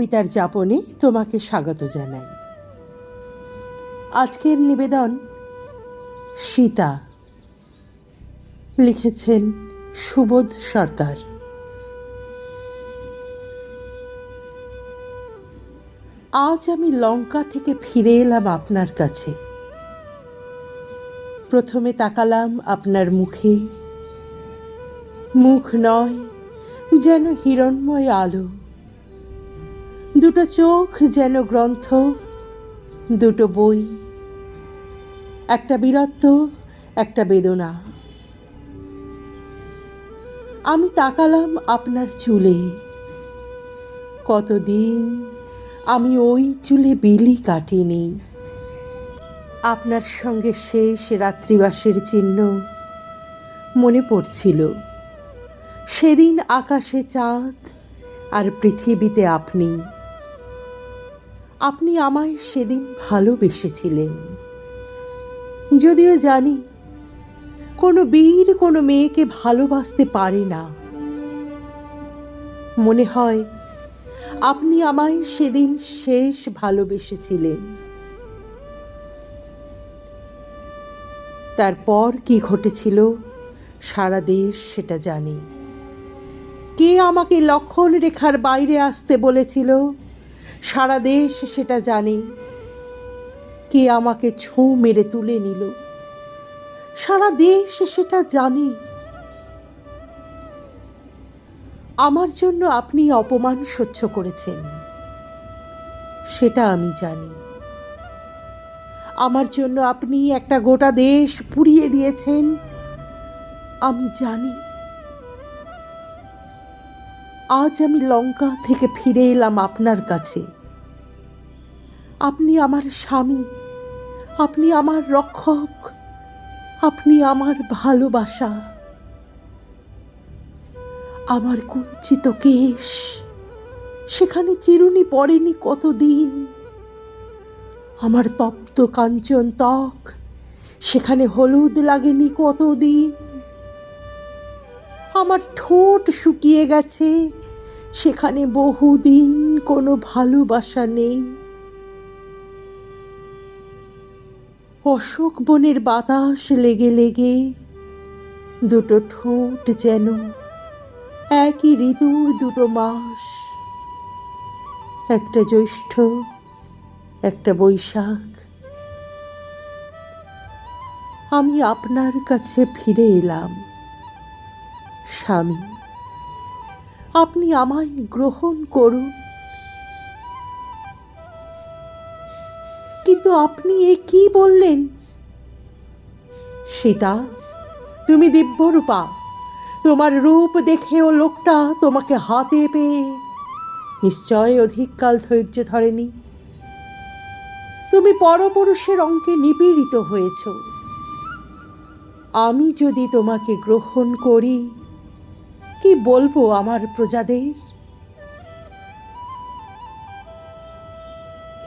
কবিতার যাপনে তোমাকে স্বাগত জানাই। আজকের নিবেদন সীতা, লিখেছেন সুবোধ সরকার। আজ আমি লঙ্কা থেকে ফিরে এলাম আপনার কাছে। প্রথমে তাকালাম আপনার মুখে, মুখ নয় যেন হিরণ্ময় আলো, দুটো চোখ যেন গ্রন্থ, দুটো বই, একটা বীরত্ব, একটা বেদনা। আমি তাকালাম আপনার চুলে। কতদিন আমি ওই চুলে বিলি কাটিনি। আপনার সঙ্গে শেষ রাত্রিবাসের চিহ্ন মনে পড়ছিল। সেদিন আকাশে চাঁদ আর পৃথিবীতে আপনি। আপনি আমায় সেদিন ভালোবেসেছিলেন। যদিও জানি কোনো বীর কোনো মেয়েকে ভালোবাসতে পারে না। মনে হয় আপনি আমায় সেদিন শেষ ভালোবেসেছিলেন। তারপর কি ঘটেছিল সারা দেশ সেটা জানে। কে আমাকে লক্ষণ রেখার বাইরে আসতে বলেছিল সারা দেশ সেটা জানে। কে আমাকে ছোঁ মেরে তুলে নিল সারা দেশ সেটা জানে। আমার জন্য আপনি অপমান সহ্য করেছেন সেটা আমি জানি। আমার জন্য আপনি একটা গোটা দেশ পুড়িয়ে দিয়েছেন আমি জানি। আজ আমি লঙ্কা থেকে ফিরে এলাম আপনার কাছে। আপনি আমার স্বামী, আপনি আমার রক্ষক, আপনি আমার ভালোবাসা। আমার কুঞ্চিত কেশ সেখানে চিরুনি পড়েনি কতদিন। আমার তপ্ত কাঞ্চন ত্বক সেখানে হলুদ লাগেনি কতদিন। আমার ঠোঁট শুকিয়ে গেছে সেখানে বহুদিন কোনো ভালোবাসা নেই। অশোক বনের বাতাস লেগে লেগে দুটো ঠোঁট যেন একই ঋতুর দুটো মাস, একটা জ্যৈষ্ঠ একটা বৈশাখ। আমি আপনার কাছে ফিরে এলাম স্বামী, আপনি আমায় গ্রহণ করুন। কিন্তু আপনি এ কি বললেন? সীতা, তুমি দিব্যরূপা, তোমার রূপ দেখেও লোকটা তোমাকে হাতে পেয়ে নিশ্চয় অধিককাল ধৈর্য ধরেনি। তুমি পরপুরুষের অঙ্কে নিপীড়িত হয়েছ। আমি যদি তোমাকে গ্রহণ করি কি বলবো আমার প্রজাদের?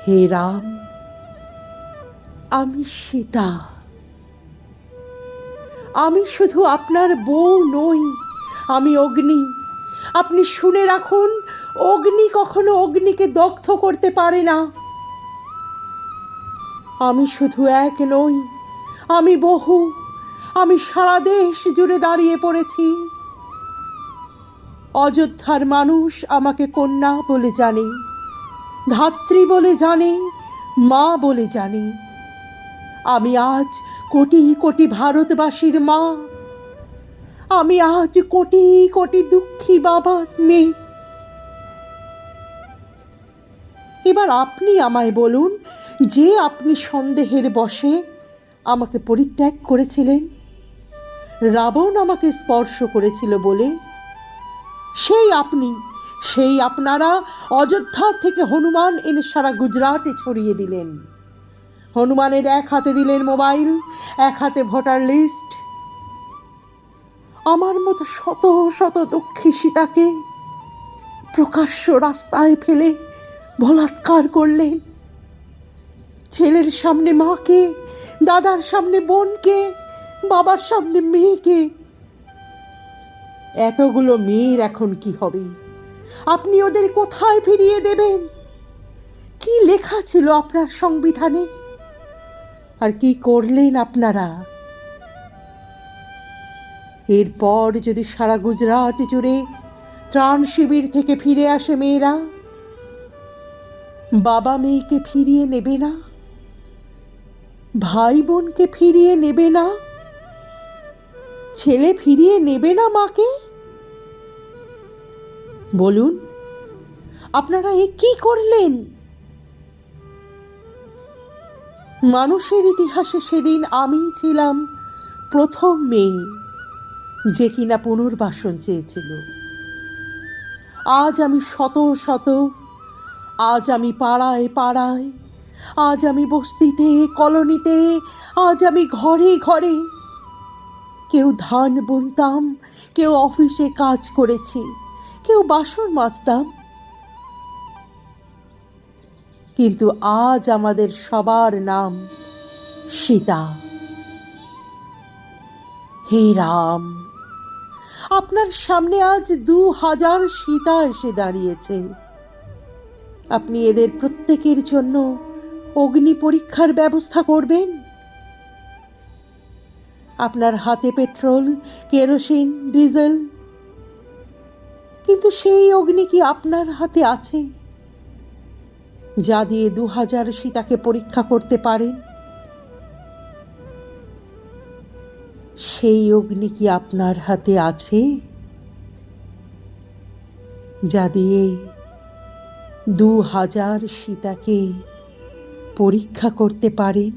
হে রাম, আমি সীতা। আমি শুধু আপনার বউ নই, আমি অগ্নি। আপনি শুনে রাখুন, অগ্নি কখনো অগ্নিকে দগ্ধ করতে পারে না। আমি শুধু এক নই, আমি বহু। আমি সারা দেশ জুড়ে দাঁড়িয়ে পড়েছি। অযোধ্যার মানুষ আমাকে কন্যা বলে জানে, ধাত্রী বলে জানে, মা বলে জানে। আমি আজ কোটি কোটি ভারতবাসীর মা। আমি আজ কোটি কোটি দুঃখী বাবার মেয়ে। এবার আপনি আমায় বলুন, যে আপনি সন্দেহের বশে আমাকে পরিত্যাগ করেছিলেন, রাবণ আমাকে স্পর্শ করেছিল বলে, সেই আপনি, সেই আপনারা অযোধ্যা থেকে হনুমান এনে সারা গুজরাটে ছড়িয়ে দিলেন। হনুমানের এক হাতে দিলেন মোবাইল, এক হাতে ভোটার লিস্ট। আমার মতো শত শত দুঃখী সীতাকে প্রকাশ্য রাস্তায় ফেলে বলাৎকার করলেন। ছেলের সামনে মাকে, দাদার সামনে বোনকে, বাবার সামনে মেয়েকে। এতগুলো মেয়ের এখন কি হবে? আপনি ওদের কোথায় ফিরিয়ে দেবেন? কি লেখা ছিল আপনার সংবিধানে? আর কি করলেন আপনারা? এরপর যদি সারা গুজরাট জুড়ে ত্রাণ শিবির থেকে ফিরে আসে মেয়েরা, বাবা মেয়েকে ফিরিয়ে নেবে না? ভাই বোনকে ফিরিয়ে নেবে না? ছেলে ফিরিয়ে নেবে না মাকে? বলুন, আপনারা এ কি করলেন? মানুষের ইতিহাসে সেদিন আমি ছিলাম প্রথম মেয়ে যে কিনা পুনর্বাসন চেয়েছিল। আজ আমি শত শত, আজ আমি পাড়ায় পাড়ায়, আজ আমি বস্তিতে কলোনিতে, আজ আমি ঘরে ঘরে। কেউ ধান বুনতাম, কেউ অফিসে কাজ করেছি, কেউ বাসন মাজতাম, কিন্তু আজ আমাদের সবার নাম সীতা। হে রাম, আপনার সামনে আজ 2000 সীতা এসে দাঁড়িয়েছে। আপনি এদের প্রত্যেকের জন্য অগ্নি পরীক্ষার ব্যবস্থা করবেন। আপনার হাতে পেট্রোল, কেরোসিন, ডিজেল, কিন্তু সেই অগ্নি কি আপনার হাতে আছে যা দিয়ে 2000 সীতাকে পরীক্ষা করতে পারেন? সেই অগ্নি কি আপনার হাতে আছে যা দিয়ে 2000 সীতাকে পরীক্ষা করতে পারেন?